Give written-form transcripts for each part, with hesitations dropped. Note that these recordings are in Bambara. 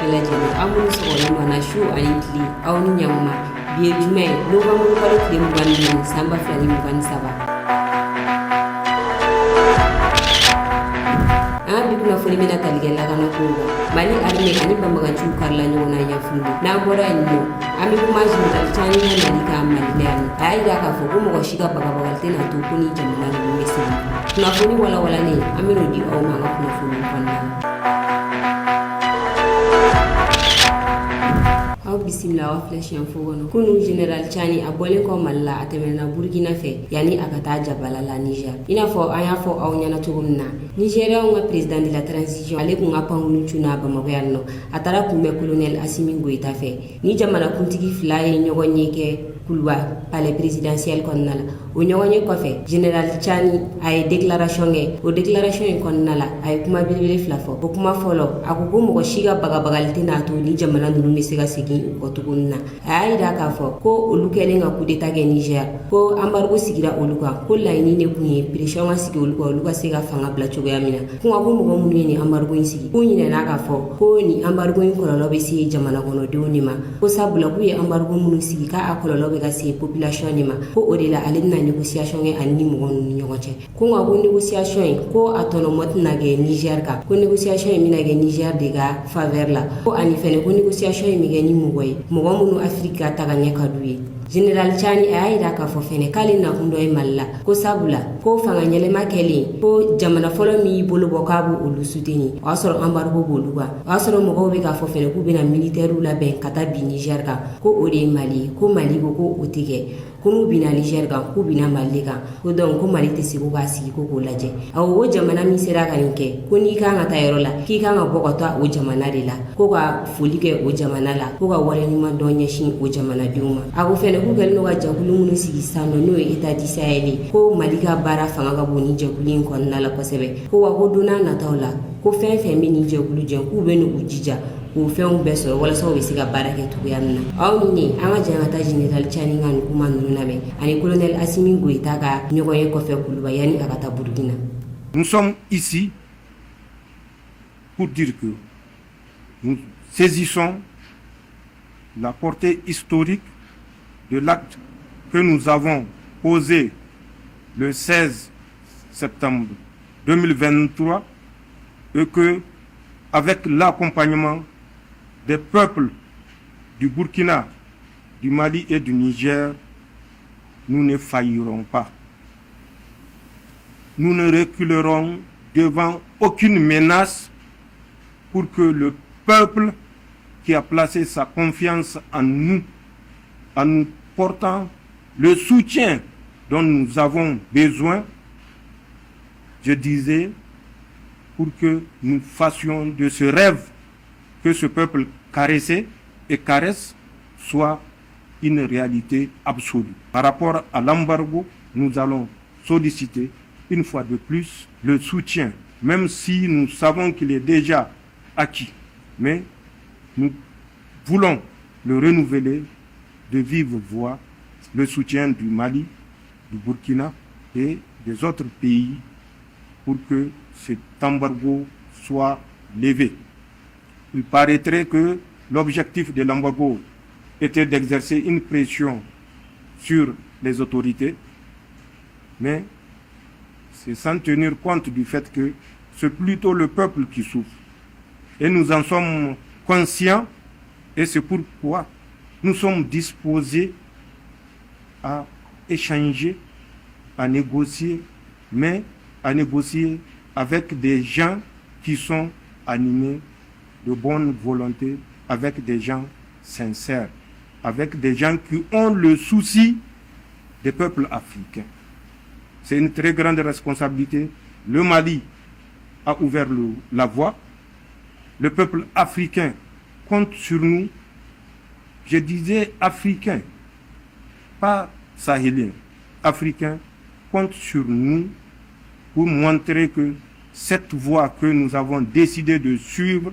bela jeni amunu so wala mana shu anitli awni nyamma biye jume novembre kalo tile mugani samba flani mugani saba bikuna foni mena taligela kana kuba mali arme ani bambaga chu karla nyona ya fundu na bora nyo ami kuma jinda chani na nalika malilani aida ka fo ko mo shiga baga baga tena to kuni jamana ni mesi tuna foni wala ne amiro di o manga kuna foni kwanna bismillah wa flash yan fo wono kunu general chani abole ko malla atemena burkina fe yani akata jabala la niger ina fo aya fo aw nyana tugumna nigeria nga president de la transition ale kunga pangunu chuna ba magoyanno atara kume colonel Assimi Goïta fe ni jamana kuntigi fly nyogonyeke kulwa palais présidentiel konnala o nyogonyé ko fe general chani ay déclaration o déclaration konnala ay kuma bilbile flafo o kuma folo akugo mo shiga baga bagalti na to ni jamana nunu misega sigi ko tugunna ayida ka fo ko olukele nga coup d'état ge Niger ko embargo sigira oluka ko layini ne kunye pression wa sigi oluka sega fanga bla chogo yamina ko ngako mo munye ni embargo sigi ko nyine na ka fo ko ni embargo ko lobe si jamana kono deunima ko sabula ku ye embargo munu sigi ka akolo lobe ga si population nima ko odela alina négociation e anni mo gonu nyogoche ko ngako négociation ko atono motna ge Niger ka ko négociation e mina ge Niger de ga faveur la ko ani fene ko négociation e mi ge ni mo mogo munu Afrika taganya kaduye general chani ayida ka fo fene kalina hundo e malla ko sabula ko fanga nyele makeli ko jamana folo mi bolo bokabu ulu suteni asoro embargo boluga asoro mogo be ka fo fene ku bina militaire la ben kata bi Niger ka ko ode Mali ko Mali ko otige kunu bina Niger ka ku bina Mali ka ko don ko Mali te sigo ka sigi ko laje awo jamana mi sera ka ninke ko ni ka ngata yerola ki ka ngabokota o jamana de la ko ka folike o jamana la ko ka wale ni ma donye shin o jamana diuma ago fene ku gel no ga jakulu munu sigi sano no eta di Sahel ko Mali ka bara fanga ga boni jakulu ko na la kosebe ko wa ko duna na tawla ko fe mini jakulu jen ku be no ujija ko fe on beso wala so be siga bara ke tu yanna aw ni anga jangata general chani ngan kuma nunu nabe ani colonel Assimi Goïta ga nyogoye ko fe kuluba yani akata Burkina. Nous sommes ici pour dire que nous saisissons la portée historique de l'acte que nous avons posé le 16 septembre 2023 et que, avec l'accompagnement des peuples du Burkina, du Mali et du Niger, nous ne faillirons pas. Nous ne reculerons devant aucune menace pour que le peuple qui a placé sa confiance en nous portant le soutien dont nous avons besoin, je disais, pour que nous fassions de ce rêve que ce peuple caressait et caresse soit une réalité absolue. Par rapport à l'embargo, nous allons solliciter une fois de plus le soutien, même si nous savons qu'il est déjà acquis. Mais nous voulons le renouveler de vive voix, le soutien du Mali, du Burkina et des autres pays pour que cet embargo soit levé. Il paraîtrait que l'objectif de l'embargo était d'exercer une pression sur les autorités, mais c'est sans tenir compte du fait que c'est plutôt le peuple qui souffre. Et nous en sommes conscients et c'est pourquoi nous sommes disposés à échanger, à négocier, mais à négocier avec des gens qui sont animés de bonne volonté, avec des gens sincères, avec des gens qui ont le souci des peuples africains. C'est une très grande responsabilité. Le Mali a ouvert la voie. Le peuple africain compte sur nous. Je disais africain, pas sahélien. Africain compte sur nous pour montrer que cette voie que nous avons décidé de suivre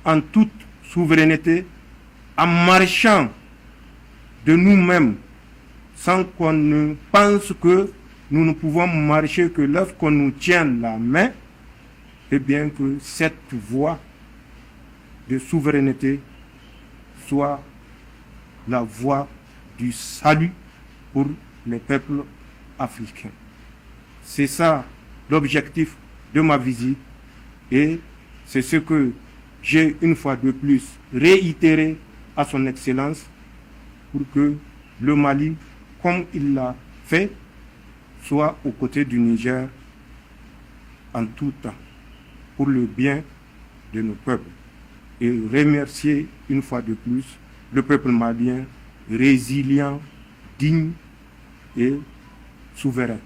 en toute souveraineté, en marchant de nous-mêmes, sans qu'on ne pense que nous ne pouvons marcher que lorsqu'on nous tient la main, et bien que cette voie de souveraineté soit la voie du salut pour les peuples africains. C'est ça l'objectif de ma visite et c'est ce que j'ai une fois de plus réitéré à son Excellence pour que le Mali, comme il l'a fait, soit aux côtés du Niger en tout temps, pour le bien de nos peuples. Et remercier une fois de plus le peuple malien résilient, digne et souverain.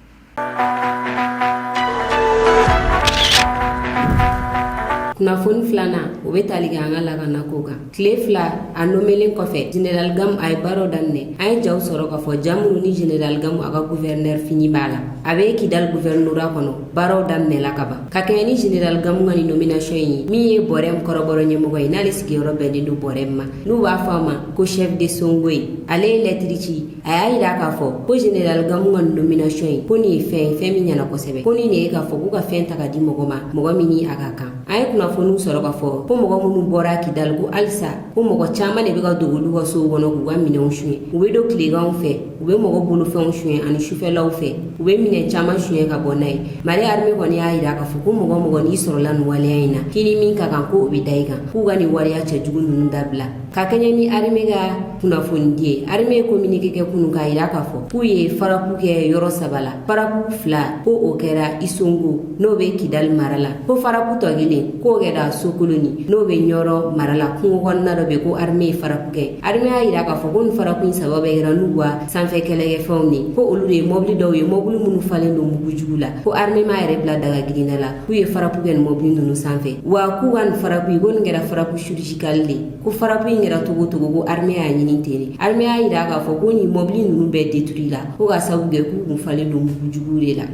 kunnafoni filana o be tali kɛ an ka lakanako kan tile fila a nomelen kɔfɛ general Gamu a ye baaraw daminɛ an ye jaw sɔrɔ k'a fɔ jamuru ni general Gamu a ka gouverneur fini b'a la a be Kidal gouvernora kɔnɔ baaraw daminɛla ka ban ka kɛɲɛ ni general Gamu ka ni nomination ye min ye Bɔrɛm kɔrɔbɔrɔ ɲɛmɔgɔ ye n'ale sigiyɔrɔ bɛnnen don Bɔrɛm ma n'u b'a fɔ a ma ko chef de Songo ye ale ye lettre ci a y'a yira k'a fɔ ko general Gamu ka ni nomination ye ko nin ye fɛn min ɲɛna kosɛbɛ ko nin de ye k'a fɔ k'u ka fɛn ta ka di mɔgɔ ma mɔgɔ min ni a ka kan an ye kunnafoniw sɔrɔ k'a fɔ ko mɔgɔ minnu bɔra Kidal ko halisa ko mɔgɔ caman de bɛ ka dogo olu ka sow kɔnɔ k'u ka minɛnw suɲɛ u bɛ don tileganw fɛ u bɛ mɔgɔ bolofɛnw suɲɛ ani sufɛlaw fɛ u bɛ minɛn caman suɲɛ ka bɔ n'a ye Mali armée kɔni y'a yira k'a fɔ ko mɔgɔ n'i sɔrɔla nin waleya in na k'i ni min ka kan ko o bɛ da i kan k'u ka nin waleya cɛjugu ninnu dabila ka kɛɲɛ ni armée ka kunnafoni di ye armée ye communiqué kɛ kunun k'a yira k'a fɔ k'u ye faraku kɛ yɔrɔ 3 la faraku 2 ko o kɛra Isongo n'o bɛ Kidal mara la ko faraku tɔ kelen k'o kɛra Sokoloni n'o bɛ Ɲɔrɔ mara la kungo kɔnɔna dɔ bɛ ko armée ye faraku kɛ armée y'a yira k'a fɔ ko nin faraku in sababu kɛra n'u ka sanfɛ kɛlɛkɛfɛnw ye ko olu de ye mɔbili dɔw ye mɔbili minnu falen don mugujugu la ko armée ma yɛrɛ bila daga girinna la k'u ye faraku kɛ nin mɔbili ninnu sanfɛ wa k'u ka nin faraku ye ko nin kɛra faraku chirurgical de ko faraku in kɛra togo togo ko armée y'a ɲini ten de armée y'a yira k'a fɔ ko nin mɔbili ninnu bɛɛ détruit la ko ka sababu kɛ k'u kun falen don mugujugu de la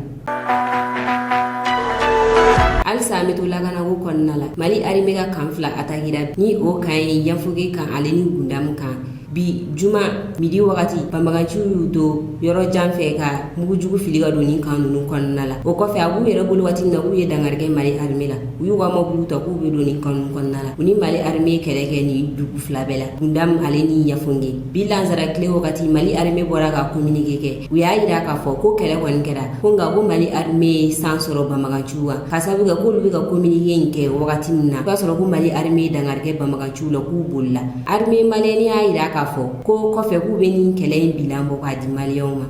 halisa an bɛ to lakanako kɔnɔna la Mali armée ka kan fila atakira ni o kan ye Yanfoge kan ale ni Gundamu kan bi juma midi wagati banbaganciw y'u to yɔrɔ jan fɛ ka mugujugu fili ka don nin kan ninnu kɔnɔna la o kɔfɛ a b'u yɛrɛ bolo waati min na k'u ye dangarikɛ Mali armée la u y'u ka mɔbiliw ta k'u bɛ don nin kan ninnu kɔnɔna la u ni Mali armée kɛlɛ kɛ nin dugu fila bɛɛ la Gundamu ale ni Yanfoge bi lansara tile wagati Mali armée bɔra ka communiqué kɛ u y'a yira k'a fɔ ko kɛlɛ kɔni kɛra ko nka ko Mali armée ye san sɔrɔ banbaganciw kan ka sababu kɛ k'olu bɛ ka communiqué in kɛ wagati min na o b'a sɔrɔ ko Mali armée ye dangarikɛ banbaganciw la k'u bolila armée malienne y'a yira k'a fɔ ko kɔfɛ k'u bɛ nin kɛlɛ in bilan bɔ k'a di maliyɛnw ma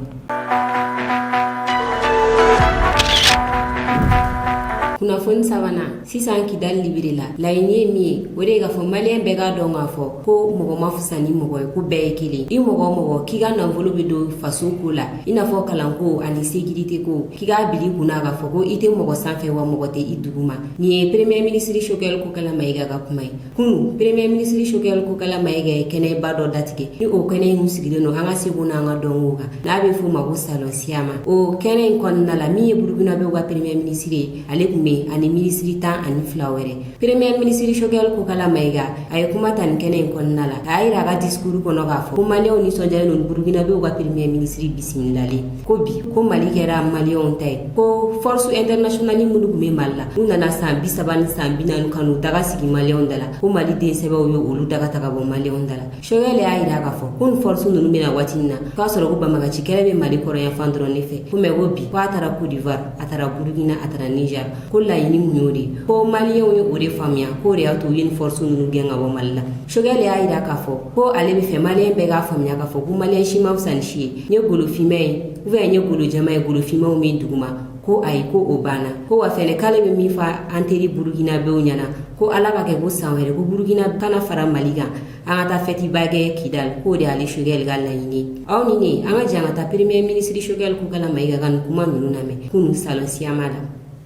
kunnafoni sabanan sisan Kidal libere la laɲini ye min ye o de ye k'a fɔ maliyɛn bɛɛ k'a dɔn k'a fɔ ko mɔgɔ ma fisa ni mɔgɔ ye ko bɛɛ ye kelen i mɔgɔ o mɔgɔ k'i ka nafolo bɛ don faso ko la i n'a fɔ kalanko ani sécurité ko k'i k'a bili kunna k'a fɔ ko i tɛ mɔgɔ sanfɛ wa mɔgɔ tɛ i dugu ma nin ye premier ministre Choguel Kokala Mayiga ka kuma ye kunu premier ministre Choguel Kokala Mayiga ye kɛnɛba dɔ datigɛ ni o kɛnɛ in sigilen don an ka seko n'an ka dɔnko kan n'a bɛ f'o ma ko salon Siama o kɛnɛ in kɔnɔna la min ye Burukinabew ka premier ministre ye ale kun bɛ ani ministre 12 wɛrɛ premier ministre Choguel Kokala Mayiga a ye kuma ta nin kɛnɛ in kɔnɔna la a y'a yira a ka discours kɔnɔ k'a fɔ ko maliyɛnw nisɔndiyalen don Burukinabew ka premier ministre bisimilalen ko bi ko Mali kɛra maliyɛnw ta ye ko force internationale minnu tun bɛ Mali la u nana san 30 ni san 40 ka n'u daga sigi maliyɛnw da la ko Mali den sɛbɛw ye olu daga ta ka bɔ maliyɛnw da la Choguel y'a yira k'a fɔ ko nin force ninnu bɛna waati min na k'a sɔrɔ ko banbagaci kɛlɛ bɛ Mali kɔrɔ yan fan dɔrɔn ne fɛ ko mɛ ko bi ko a taara Côte d'Ivoire a taara Burukina a taara Niger ko laɲini mun y'o de ko maliyɛnw ye o de faamuya k'o de y'a to u ye nin force ninnu gɛn ka bɔ Mali la Choguel y'a yira k'a fɔ ko ale bɛ fɛ maliyɛn bɛɛ k'a faamuya k'a fɔ ko maliyɛn si ma fisa ni si ye n ye golofinma ye n ye golojama ye golofinmaw min duguma ko ayi ko o banna ko wa fɛnɛ k'ale bɛ min fɔ an teri Burukinabew ɲɛna ko ala ka kɛ ko san wɛrɛ ko Burukina kana fara Mali kan an ka taa fɛtiba kɛ Kidal k'o de y'ale Choguel ka laɲini aw ni ne an ka jan ka taa premier ministre Choguel Kokala Mayiga ka nin kuma ninnu lamɛn kunu salon Siama la.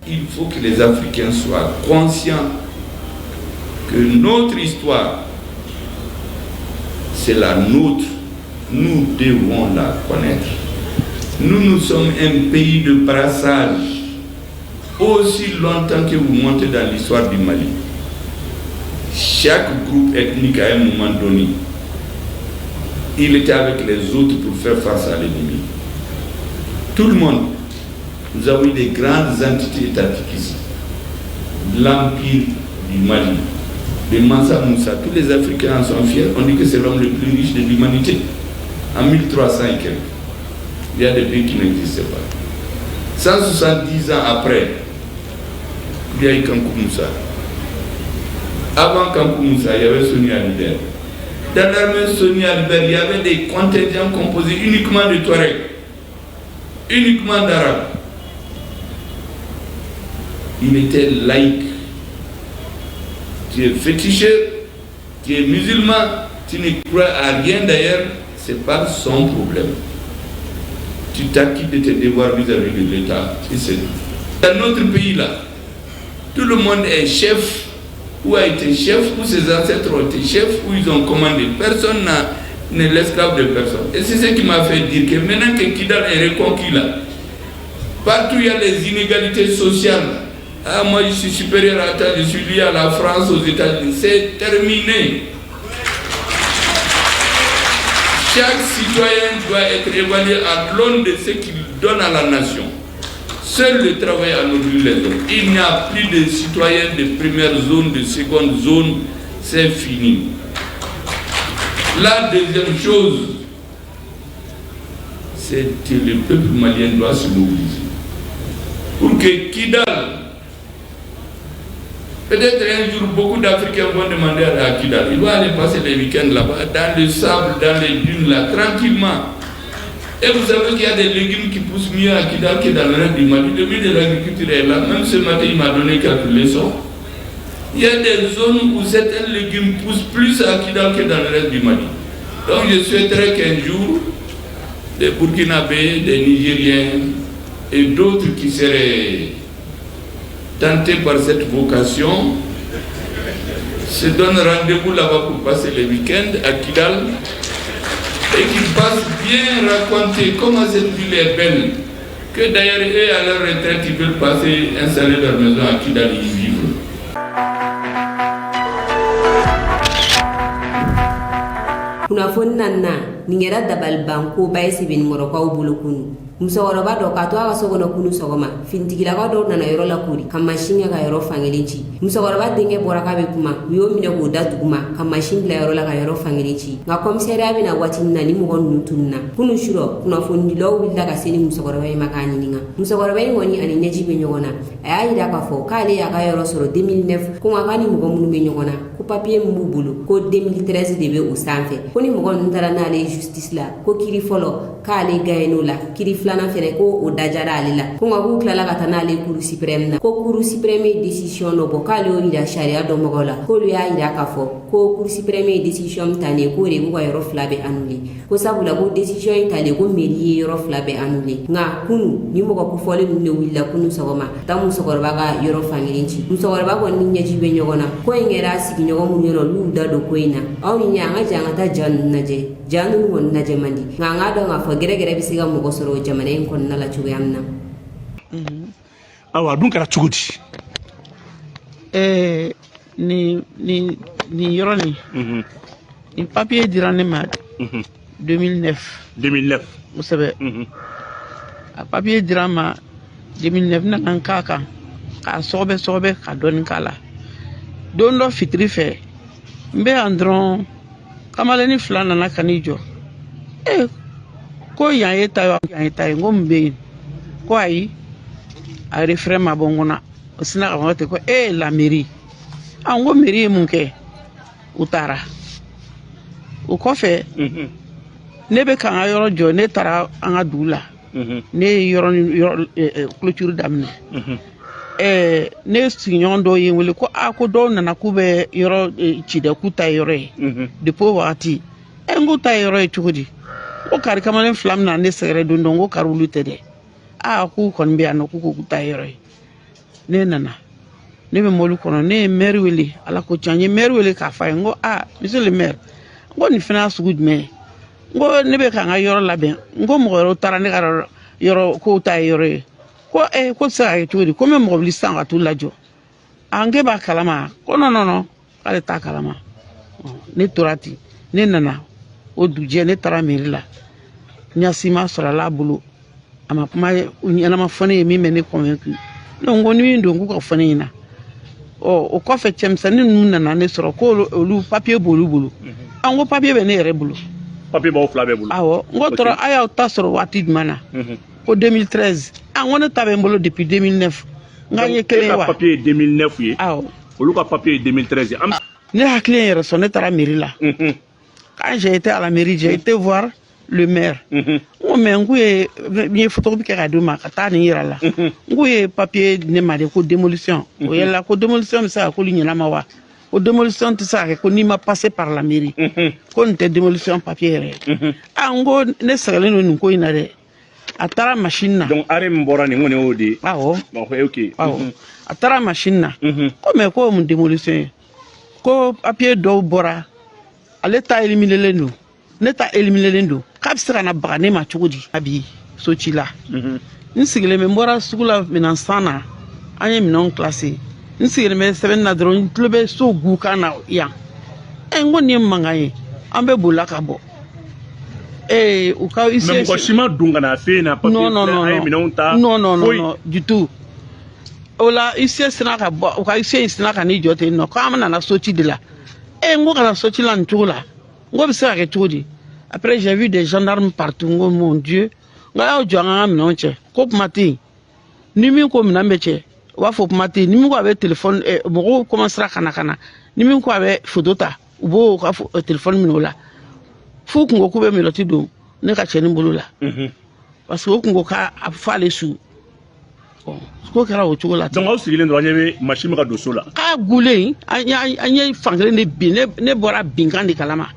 Il faut que les Africains soient conscients que notre histoire, c'est la nôtre. Nous devons la connaître. Nous sommes un pays de brassage. Aussi longtemps que vous montez dans l'histoire du Mali, chaque groupe ethnique à un moment donné, il était avec les autres pour faire face à l'ennemi. Tout le monde. Nous avons eu des grandes entités étatiques ici. L'Empire du Mali, de Mansa Moussa. Tous les Africains en sont fiers. On dit que c'est l'homme le plus riche de l'humanité. En 1300 et quelques. Il y a des pays qui n'existaient pas. 170 ans après, il y a eu Kankou Moussa. Avant Kankou Moussa, il y avait Soni Alibert. Dans l'armée Soni Alibert, il y avait des contingents composés uniquement de Touaregs, uniquement d'Arabes. Il était laïque. Tu es féticheur, tu es musulman, tu ne crois à rien d'ailleurs, c'est pas son problème. Tu t'acquittes de tes devoirs vis-à-vis de l'État. Dans notre pays là, tout le monde est chef, ou a été chef, ou ses ancêtres ont été chefs, ou ils ont commandé. Personne n'est l'esclave de personne. Et c'est ce qui m'a fait dire que maintenant que Kidal est reconquis là, partout il y a les inégalités sociales. Ah, moi je suis supérieur à toi, je suis lié à la France, aux États-Unis. C'est terminé. Chaque citoyen doit être évalué à l'aune de ce qu'il donne à la nation. Seul le travail a nourri les hommes. Il n'y a plus de citoyens de première zone, de seconde zone, c'est fini. La deuxième chose, c'est que le peuple malien doit se mobiliser. Pour que Kidal, peut-être un jour, beaucoup d'Africains vont demander à Kidal, il doit aller passer les week-ends là-bas, dans le sable, dans les dunes, là, tranquillement. Et vous savez qu'il y a des légumes qui poussent mieux à Kidal que dans le reste du Mali. Le ministre de l'Agriculture est là. Même ce matin, il m'a donné quelques leçons. Il y a des zones où certains légumes poussent plus à Kidal que dans le reste du Mali. Donc je souhaiterais qu'un jour, des Burkinabés, des Nigériens et d'autres qui seraient tentés par cette vocation se donnent rendez-vous là-bas pour passer les week-ends à Kidal et qu'ils passent bien raconter comment cette ville est belle, que d'ailleurs eux à leur retraite ils veulent passer, installer leur maison à Kidal et y vivre. Kunnafoni nanna ningera dabal banko bay sibin ngoro kwa ubulukunu musawara do ka to aga sogono kunu sogoma fintigila ka do nana yoro la kuri kam mashinga ka yoro fangelinci musawara denge boraka be kuma wiyo mine ko datuguma kam mashinga yoro la ka yoro fangelinci nga komisariya bina watin na ni mo nutunna kunu shuro kunnafoni lo willa ka seni musawara bay makani ninga musawara bay ngoni ani nyajibe nyogona ayi da ka fo kale ya ka yoro soro 2009 ko ngani mo munu be nyogona ko papier mbubulu ko 2013 debe o sanfe koni mo ntara na le justice la ko kiri folo kale gaeno la kiri flana fere ko o dajara ale la ko ngaku klala kata na le cour suprême na ko cour suprême décision no bo kale o ida sharia do mogola ko lu ya ida ka fo ko cour suprême décision tane ko re ko yoro flabe anuli ko sabula ko décision tale ko meri yoro flabe anuli nga kunu ni mo ko fole ne willa kunu sogoma tamu sogorba ga yoro fangirinci musogorba ko ni nyaji be nyogona ko ngera sigi nyogo mu yoro lu da do ko ina aw ni nya nga janga ta jan naje janu won naje mandi nga do nga fo gere gere bisiga mo gosoro jamane kon nala chugamna awa dun kara chugudi ni yoroni ni papier dirane ma 2009 musabe a papier dirama 2009 na kankaka ka sobe ka don kala don do fitri fe mbe andron kamaleni flana na kanijo ko yaye tayo ngombe ko ayi a refrain mabongona osina ka ngote ko la mairie ango mairie munke utara ukofe nebe kan ayoro jo ne tara anga dula ne yoro clôture damne ne signon do yewele ko ako do nana kube yoro chide kuta yore de poverty engo ta yoro chudi o kar kamalen flam na ne segre do ndongo karulu tede ku kon bi an ku kuta yore ne nana ne be molu kono ne maire weli ala ko chanye maire weli ka fa ngo monsieur le maire ngo ni finance good me ngo ne be kan yoro laben ngo mo yoro tarane kar yoro ko ta yore ko sa chudi ko me mo listan atu lajo ange ba kalama ko no ale ta kalama ne torati ne nana o duje ne tara mirila nyasima sora la bulu ama kuma unyana mafone mi mene convaincu no ngoni ndo nguko fone ina o kɔfɛ cɛmisɛnnin ninnu nana ne sɔrɔ ko olu papier b'olu bolo an ko papier bɛ ne yɛrɛ bolo papier b'aw fila bɛɛ bolo awɔ n ko tɔrɔ a y'aw ta sɔrɔ waati jumɛn na ko 2013 an ko ne ta bɛ n bolo depuis 2009 n k'an ye kelen ye wa papier ye 2009 ye awɔ olu ka papier ye 2013 ye ne hakili yɛrɛ sɔn ne taara mairie la quand j'ai été à la mairie j'ai été voir le maire n ko mais n k'u ye n ye photocopie kɛ ka d'u ma ka taa nin yira la n k'u ye papier di ne ma de ko démolition o yɛlɛla ko démolition bɛ se ka k'olu ɲɛnama wa ko démolition tɛ se ka kɛ ko n'i ma passer par la mairie ko nin tɛ démolition papier yɛrɛ n ko ne sɛgɛlen don nin ko in na dɛ a taara machine na donc arrêt min bɔra nin ko nin y'o de ye awɔ ok awɔ a taara machine na ko mais ko mun démolition ye ko papier dɔw bɔra ale ta éliminelen don ne ta éliminelen don k'a bɛ se ka na baga ne ma cogo di a bi so ci la n sigilen bɛ n bɔra sugu la minɛn san na an ye minɛnw classé n sigilen bɛ sɛbɛnni na dɔrɔn n tulo bɛ so gukan na yan n ko nin ye mankan ye an bɛɛ bolila ka bɔ u ka mais mɔgɔ si ma don ka na f'e na papier filɛ an ye minɛnw ta non du tout o la ICS sina ka bɔ u ka ICS sina ka n'i jɔ ten nɔ k'an nana so ci de la n ko kana so ci la nin cogo la n ko bɛ se ka kɛ cogo di après j'ai vu des gendarmes partout n ko mon Dieu n ka y'aw jɔ an ka minɛnw cɛ ko kuma tɛ yen ni min ko minɛn bɛ cɛ u b'a fɔ kuma tɛ yen ni min ko a bɛ téléphone mɔgɔw commencera ka na ni min ko a bɛ photo ta u b'o ka téléphone minɛ o la f'u kun ko k'u bɛ minɛti don ne ka cɛnin bolo la parce que o kun ko k'a fɔ ale su ko kɛra o cogo la donc aw sigilen dɔrɔn an ɲɛ bɛ machine bɛ ka don so la k'a gulen an ye fankelen de bin ne bɔra binkan de kalama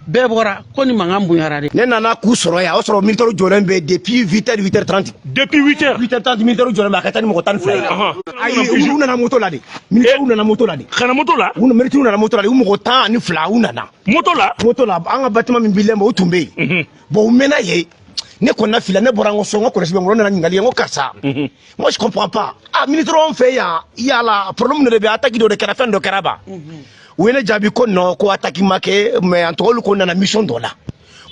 bɛɛ bɔra ko ni mankan bonyara de ne nana k'u sɔrɔ yan o sɔrɔ militaire jɔlen bɛ depuis 8h 8h30 depuis 8h militaire jɔlen bɛ a ka taa ni mɔgɔ 12 ye ayi u nana moto la de militaire nana moto la de kana moto la militaire nana moto la de u mɔgɔ 12 u nana moto la an ka bâtiment min bilen bɛ o tun bɛ yen bon u mɛnna yen ne kɔnna fila ne bɔra n ko so n ko kɔlɔsi bɛ n ko nana ɲininkali ye n ko karisa moi je comprends pas militaire anw fɛ yan yala problème de bɛ attaque dɔ de kɛra fɛn dɔ kɛra ba u ye ne jaabi ko non ko attaque ma kɛ mais en tout cas olu ko nana mission dɔ la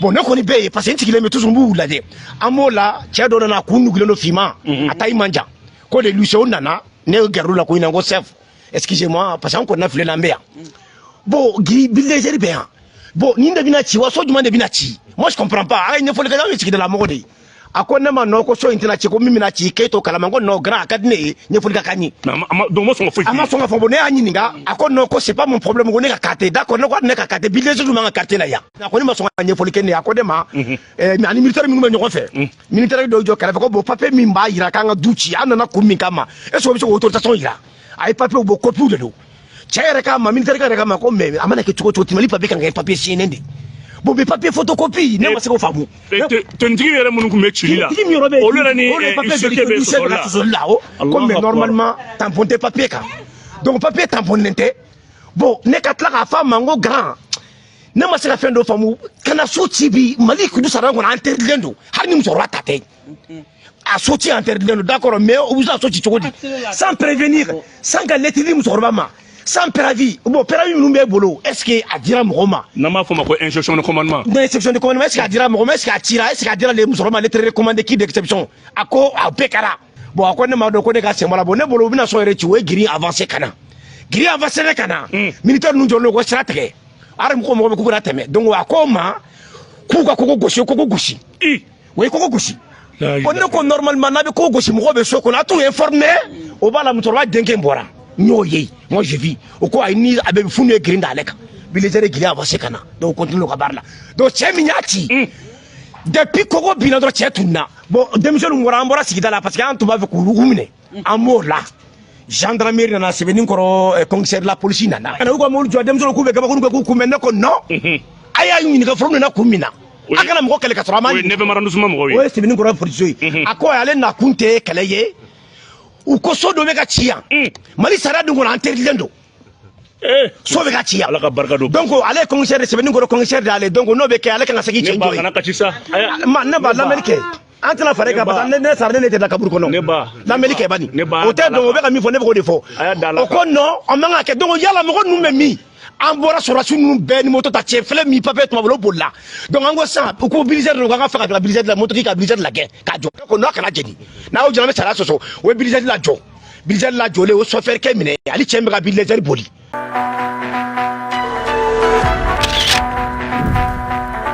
bon ne kɔni bɛ yen parce que n sigilen bɛ toujours n b'u lajɛ an b'o la cɛ dɔ nana k'u nugulen don finman a taille man jan ko de Lucien nana ne gɛrɛlu la ko ɲinan ko chef excusez-moi parce que an kɔnna file la an bɛ yan bon villagers bɛ yan bon nin de bɛna ci wa so jumɛn de bɛna ci moi je comprends pas a ye ɲɛfɔli kɛ anw ye sigidala mɔgɔ de ye a ko ne ma nɔ ko so in tɛna ci ko min bɛna ci k'e t'o kalama ko non grand a ka di ne ye ɲɛfɔli ka kan ye donc ma sɔn ka foyi a ma sɔn ka fɔ bon ne y'a ɲininka a ko non ko c'est pas mon problème ko ne ka carte d'accord ne ko ne ka carte villagers man ka carte la yan a ko ne ma sɔn ka ɲɛfɔli kɛ ne ye a ko ne ma mais ani militaire minnu bɛ ɲɔgɔn fɛ militaire dɔw jɔ kɛrɛfɛ ko bon papier min b'a jira k'an ka du ci an nana kun min kama est ce que o bɛ se k'o autorisation jira a ye papier bɔ copie de don cɛ yɛrɛ k'a ma militaire yɛrɛ k'a ma ko mais a mana kɛ cogo cogo Mali papier kan ka kɛ papier signé de bon mais papier photocopie ne ma se k'o faamu tonitigi yɛrɛ minnu tun bɛ cili la olu yɛrɛ ni UCT bɛ sɔsɔli la comme normalement tampon tɛ papier kan donc papier tamponnen tɛ bon ne ka tila k'a fɔ a ma n ko grand ne ma se ka fɛn dɔ faamu kana so ci bi Mali kudu sara kɔnɔ interdit don hali ni musokɔrɔba ta tɛ a so ci interdit don d'accord mais u bɛ se ka so ci cogo di sans prévenir sans ka lettre di musokɔrɔba ma sans préavis bon préavis minnu b'e bolo est ce que a dira mɔgɔ ma n'an b'a fɔ ma ko instruction de commandement instruction de commandement est ce que a dira mɔgɔ ma est ce que a cira est ce que a dira le musokɔrɔba ma lettre recommandée qui d'exception a ko a bɛɛ kɛra bon a ko ne m'a dɔn ko ne ka sen bɔ la bon ne bolo u bɛna so yɛrɛ ci o ye giri avancé ka na giri avancé ka na militaire ninnu jɔlen ko sira tigɛ ari mɔgɔ bɛ k'u bɛna tɛmɛ donc a ko ma k'u ka kogo gosi o ye kogo gosi ko ne ko normalement n'a bɛ kogo gosi mɔgɔ bɛ so kɔnɔ a t'u informé o b'a la musokɔrɔba denkɛ bɔra n'o ye moi je vis o ko ayi ni a bɛ funu ye girin d'ale kan militaire giri avancé ka na donc continue ka baara la donc cɛ min y'a ci depuis kogo binna dɔrɔn cɛ tununa bon denmisɛnninw bɔra an bɔra sigida la parce que an tun b'a fɛ k'u minɛ an b'o la gendarmerie nana sɛbɛnni kɔrɔ commissaire de la police nana kana u ka mobili jɔ denmisɛnninw k'u bɛ gabakuru kɛ k'u kunbɛn ne ko non a y'a ɲininka fɔlɔ nana kun min na a kana mɔgɔ kɛlɛ ka sɔrɔ a ma ɲininka ne bɛ arrondissement mɔgɔw ye o ye sɛbɛnni kɔrɔ police ye a ko ale na kun tɛ kɛlɛ ye u ko so dɔ bɛ ka ci yan Mali sariya dun kɔnɔ interdit don so bɛ ka ci yan Ala ka barika don donc ale ye commissaire de sɛbɛnni kɔrɔ commissaire de ale donc n'o bɛ kɛ ale kan ka segin cɛ jɔ ye kana kasi sa ne ba lamɛnni kɛ an tɛna fara e kan parce que ne sara ne tɛ da kaburu kɔnɔ lamɛnni kɛ bani o tɛ donc o bɛ ka min fɔ ne bɛ k'o de fɔ o ko non o man ka kɛ donc yala mɔgɔ ninnu bɛ min an bɔra sɔrɔdasi ninnu bɛɛ ni moto ta cɛ fɛlɛ min papier tuma bolo o bolila donc an ko sisan u ko bilisɛri don k'an ka fɛ ka bila bilisɛri la mototigi ka bilisɛri lagɛ k'a jɔ ko n'a kana jeni n'a y'o jɛn an bɛ sariya sɔsɔ o ye bilisɛri la jɔ Bilizar la jole o chauffeur ke mine ali cɛ bɛ ka Bilizar boli.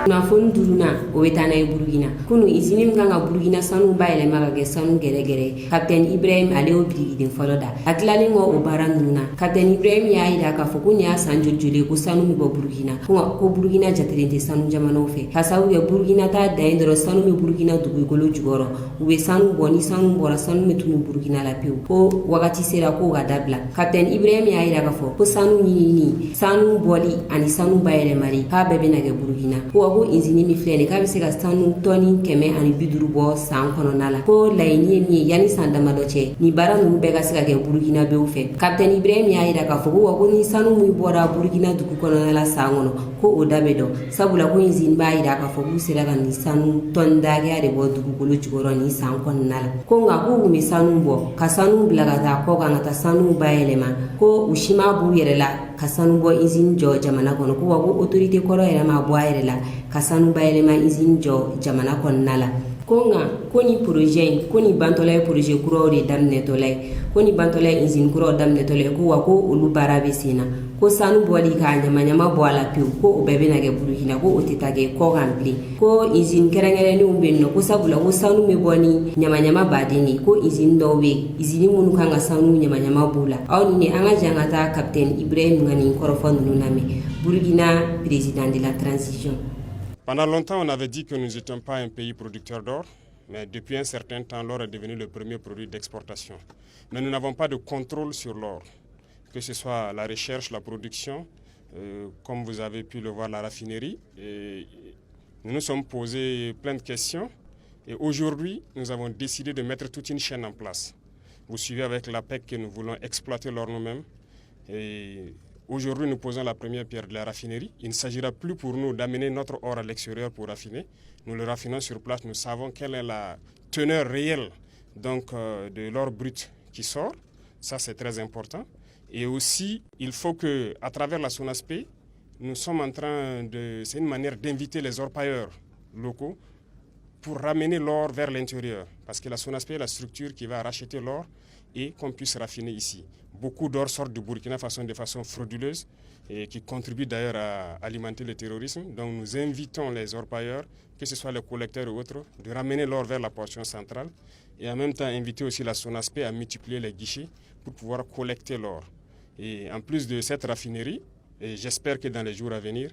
Kunnafoni duruna o bɛ taa n'a ye Burukina kunu izini min kan ka Burukina sanu bayɛlɛma ka kɛ sanu gɛrɛgɛrɛ Capitaine Ibrahim ale y'o birikiden fɔlɔ da a tilalen kɔ o baara ninnu na Capitaine Ibrahim y'a jira k'a fɔ ko nin y'a san joli ko sanu bɛ bɔ Burukina ko Burukina jatelen tɛ sanu jamanaw fɛ ka sababu kɛ Burukina t'a dan ye dɔrɔn sanu bɛ Burukina dugukolo jukɔrɔ u bɛ sanu bɔ ni sanu bɔra sanu bɛ tunu Burukina la pewu ko wagati sera ko ka dabila Capitaine Ibrahim y'a jira k'a fɔ ko sanu ɲinini sanu bɔli ani sanu bayɛlɛmali k'a bɛɛ bɛna kɛ Burukina ko izini min filɛ nin k'a bɛ se ka sanu tɔni 150 bɔ san kɔnɔna la ko laɲini ye min ye yanni san damadɔ cɛ ni baara ninnu bɛɛ ka se ka kɛ Burukina bew fɛ Capitaine Ibrahim y'a jira k'a fɔ ko ni sanu min bɔra Burukina dugu kɔnɔna la san kɔnɔ ko o da bɛ dɔn sabula ko izini b'a jira k'a fɔ k'u sera ka nin sanu tɔni dakɛya de bɔ dugukolo jukɔrɔ nin san kɔnɔna la ko nka k'u kun bɛ sanu bɔ ka sanu bila ka taa kɔ kan ka taa sanu bayɛlɛma ko u si ma b'u yɛrɛ la ka sanu bɔ izini jɔ jamana kɔnɔ ko ko autorité kɔrɔ yɛrɛ ma bɔ a yɛrɛ la ka sanu bayɛlɛma izini jɔ jamana kɔnɔna la ko nka ko ni projet in ko ni bantɔla ye projet kuraw de daminɛtɔla ye ko ni bantɔla ye izini kuraw daminɛtɔla ye ko wa ko olu baara bɛ sen na ko sanu bɔli k'a ɲamaɲama bɔ a la pewu ko o bɛɛ bɛna kɛ Burukina ko o tɛ taa kɛ kɔ kan bilen ko izini kɛrɛnkɛrɛnnenw bɛ yen nɔ ko sabula ko sanu bɛ bɔ ni ɲamaɲama baden de ko izini dɔw bɛ yen izini minnu kan ka sanu ɲamaɲama b'u la aw ni an ka jan ka taa Capitaine Ibrahim ka nin kɔrɔfɔ ninnu lamɛn Burukina président de la transition. Pendant longtemps, on avait dit que nous n'étions pas un pays producteur d'or, mais depuis un certain temps, l'or est devenu le premier produit d'exportation. Mais nous n'avons pas de contrôle sur l'or, que ce soit la recherche, la production, comme vous avez pu le voir, la raffinerie. Et nous nous sommes posés plein de questions et aujourd'hui, nous avons décidé de mettre toute une chaîne en place. Vous suivez avec l'APEC que nous voulons exploiter l'or nous-mêmes. Et aujourd'hui, nous posons la première pierre de la raffinerie. Il ne s'agira plus pour nous d'amener notre or à l'extérieur pour raffiner. Nous le raffinons sur place. Nous savons quelle est la teneur réelle de l'or brut qui sort. Ça, c'est très important. Et aussi, il faut qu'à travers la SONASPE, nous sommes en train de... C'est une manière d'inviter les orpailleurs locaux pour ramener l'or vers l'intérieur. Parce que la SONASPE est la structure qui va racheter l'or et qu'on puisse raffiner ici. Beaucoup d'or sortent du Burkina Faso de façon frauduleuse et qui contribue d'ailleurs à alimenter le terrorisme. Donc nous invitons les orpailleurs, que ce soit les collecteurs ou autres, de ramener l'or vers la portion centrale et en même temps inviter aussi la SONASPE à multiplier les guichets pour pouvoir collecter l'or. Et en plus de cette raffinerie, et j'espère que dans les jours à venir,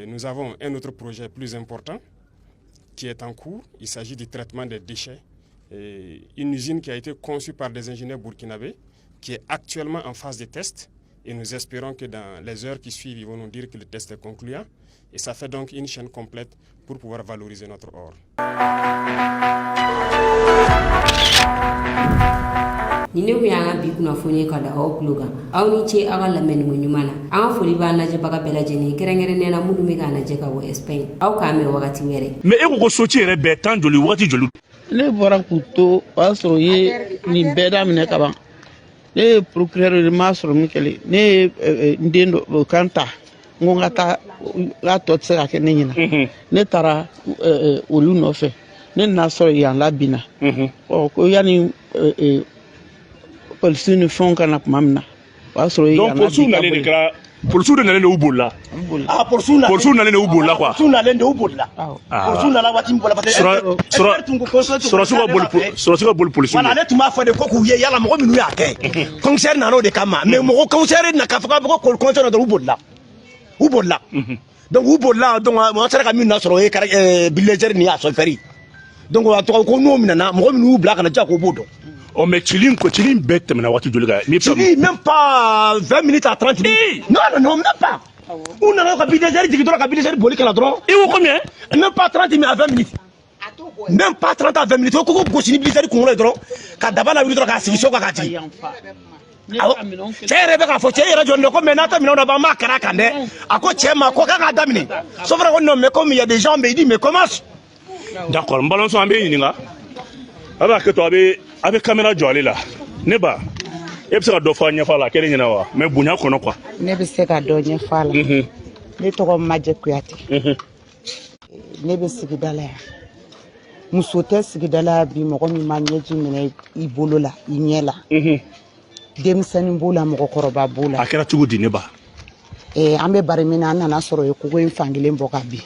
nous avons un autre projet plus important qui est en cours. Il s'agit du traitement des déchets. Et une usine qui a été conçue par des ingénieurs burkinabés, qui est actuellement en phase de test. Et nous espérons que dans les heures qui suivent, ils vont nous dire que le test est concluant. Et ça fait donc une chaîne complète pour pouvoir valoriser notre or. Ni ne ko y'an ka bi kunnafoni ka da aw tulo kan aw ni ce aw ka lamɛnni ɲuman na an ka foli b'an lajɛbaga bɛɛ lajɛlen kɛrɛnkɛrɛnnenya la minnu bɛ k'an lajɛ ka bɔ Espagne aw k'an mɛn wagati wɛrɛ. Mais e ko ko so ci yɛrɛ bɛɛ temps joli wagati joli. Ne bɔra k'u to o y'a sɔrɔ u ye nin bɛɛ daminɛ ka ban ne ye procureur de m'a sɔrɔ min kɛlen ne ye n den dɔ kan ta n ko n ka taa k'a tɔ tɛ se ka kɛ ne ɲɛna ne taara olu nɔfɛ ne nana sɔrɔ yan labinna ko yanni polisiw ni fɛnw kana tuma min na o y'a sɔrɔ yan polisiw nalen de kɛra polisiw de nalen de y'u bolila polisiw nalen de y'u bolila quoi polisiw nalen de y'u bolila polisiw nana waati min bolila parce que sɔrɔsi ka boli polisiw voilà ne tun b'a fɔ de ko k'u ye yala mɔgɔ minnu y'a kɛ commissaire nana o de kama mais mɔgɔ commissaire na k'a fɔ k'a fɔ ko commissaire dɔrɔn u bolila donc u bolila donc an sera ka min na sɔrɔ o ye Bilizar ni a chauffeur donc a tɔgɔ ko n'o minɛna mɔgɔ minnu y'u bila kana diya k'o b'o dɔn. Oh mais Chilin bɛɛ tɛmɛna waati joli kan. Chili même pas 20 minutes à 30 minutes. Non, même pas. On a ka Bilizar jigi dɔrɔn ka Bilizar boli kana dɔrɔn. I ko combien? Même pas 30 minutes à 20 minutes. Même pas 30 à 20 minutes. Ko ko gosi ni Bilizar kunkolo ye dɔrɔn ka daba la wuli dɔrɔn k'a sigi so kan k'a jigin. Cɛ yɛrɛ bɛ k'a fɔ cɛ yɛrɛ jɔlen don ko mais n'a ta minɛnw na ban m'a kɛra kan dɛ. A ko cɛ ma ko k'a k'a daminɛ. Sauf que non mais comme il y a des gens mais il dit mais comment? D'accord, n balansɔn an bɛ ɲininka. A b'a kɛ to a bɛ caméra jɔ ale la ne ba e bɛ se ka dɔ fɔ a ɲɛfɔ a la kɛlen ɲɛna wa mais bonya kɔnɔ quoi. Ne bɛ se ka dɔ ɲɛfɔ a la. Ne tɔgɔ Majɛ Kuyate. Ne bɛ sigida la yan muso tɛ sigida la bi mɔgɔ min ma ɲɛji minɛ I bolo la I ɲɛ la denmisɛnnin b'o la mɔgɔkɔrɔba b'o la a kɛra cogo di ne ba an bɛ bari min na an nana sɔrɔ ye kogo in fankelen bɔ ka bin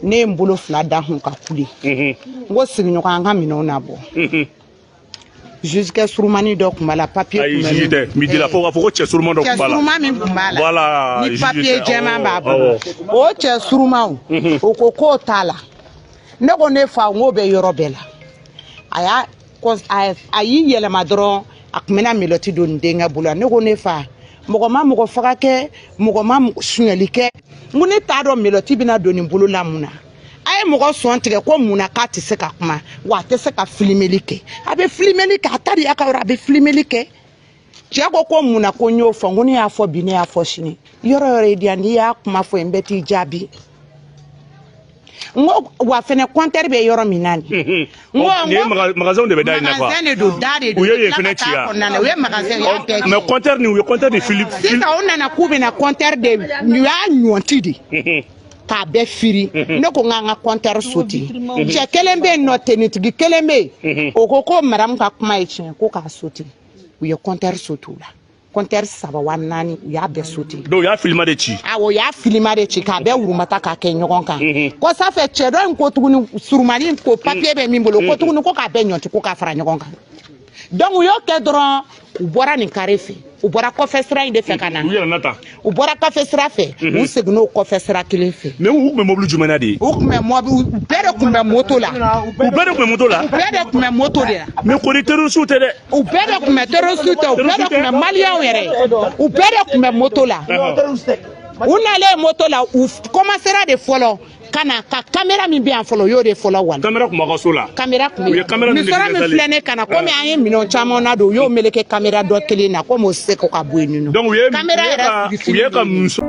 ne ye n bolo 2 da hun ka kule n ko sigiɲɔgɔn an ka minɛnw na bɔ jusqu'à surumani dɔ kun b'a la papier kun bɛ min midi la fo ka fɔ ko cɛ suruma dɔ kun b'a la cɛ suruma min kun b'a la voilà ni papier jɛman b'a bolo o cɛ surumaw o ko k'o t'a la ne ko ne fa n k'o bɛ yɔrɔ bɛɛ la a y'i yɛlɛma dɔrɔn a kun bɛna meloti don n denkɛ bolo ne ko ne fa mɔgɔ ma mɔgɔ faga kɛ mɔgɔ ma suɲɛli kɛ n ko ne t'a dɔn meloti bɛna don nin bolo la mun na a ye mɔgɔ sɔn tigɛ ko mun na k'a tɛ se ka kuma wa a tɛ se ka filimeli kɛ a bɛ filimeli kɛ a ta de y'a ka yɔrɔ a bɛ filimeli kɛ cɛ ko mun na ko n y'o fɔ n ko ne y'a fɔ bi ne y'a fɔ sini yɔrɔ yɔrɔ ye diya n'i y'a kuma fɔ n bɛ t'i jaabi n ko wa fɛnɛ compteur bɛ yɔrɔ min na nin n ko magasin de bɛ da yen na quoi magasin de don da de don u ye yen fɛnɛ ci ya u ye magasin y'a bɛɛ mais compteur ni u ye compteur de Philippe sisan u nana k'u bɛna compteur de u y'a ɲɔnti de k'a bɛɛ firi ne ko n k'an ka compteur sauter cɛ kelen bɛ yen nɔ tenitigi kelen bɛ yen o ko maramu ka kuma ye tiɲɛ ko k'a sauter u ye compteur sauter o la compteur 3 wa 4 u y'a bɛɛ sauter donc u y'a filima de ci o y'a filima de ci k'a bɛɛ wurumata k'a kɛ ɲɔgɔn kan ko sanfɛ cɛ dɔ in ko tuguni surumani ko papier bɛ min bolo ko tuguni ko k'a bɛɛ ɲɔnti ko k'a fara ɲɔgɔn kan donc u y'o kɛ dɔrɔn u bɔra nin carré fɛ u bɔra kɔfɛ sira in de fɛ ka na u yɛlɛna ta u bɔra kɔfɛ sira fɛ u seginn'o kɔfɛ sira kelen fɛ mais u tun bɛ mobili jumɛn na de u tun bɛ mobili u bɛɛ de tun bɛ moto la u bɛɛ de tun bɛ moto la u bɛɛ de tun bɛ moto de la mais kɔni terroriste tɛ dɛ u bɛɛ de tun bɛ terroriste tɛ u bɛɛ de tun bɛ maliyɛnw yɛrɛ u bɛɛ de tun bɛ moto la u nalen moto la u commencera de fɔlɔ ka na ka caméra min bɛ yan fɔlɔ o y'o de fɔlɔ wali caméra tun b'a ka so la caméra tun u ye caméra bɛ misɔrɔ min filɛ ne kana komi an ye minɛn caman na don u y'o meleke caméra dɔ kelen na komi o tɛ se ko ka bɔ yen nɔ donc u ye ka muso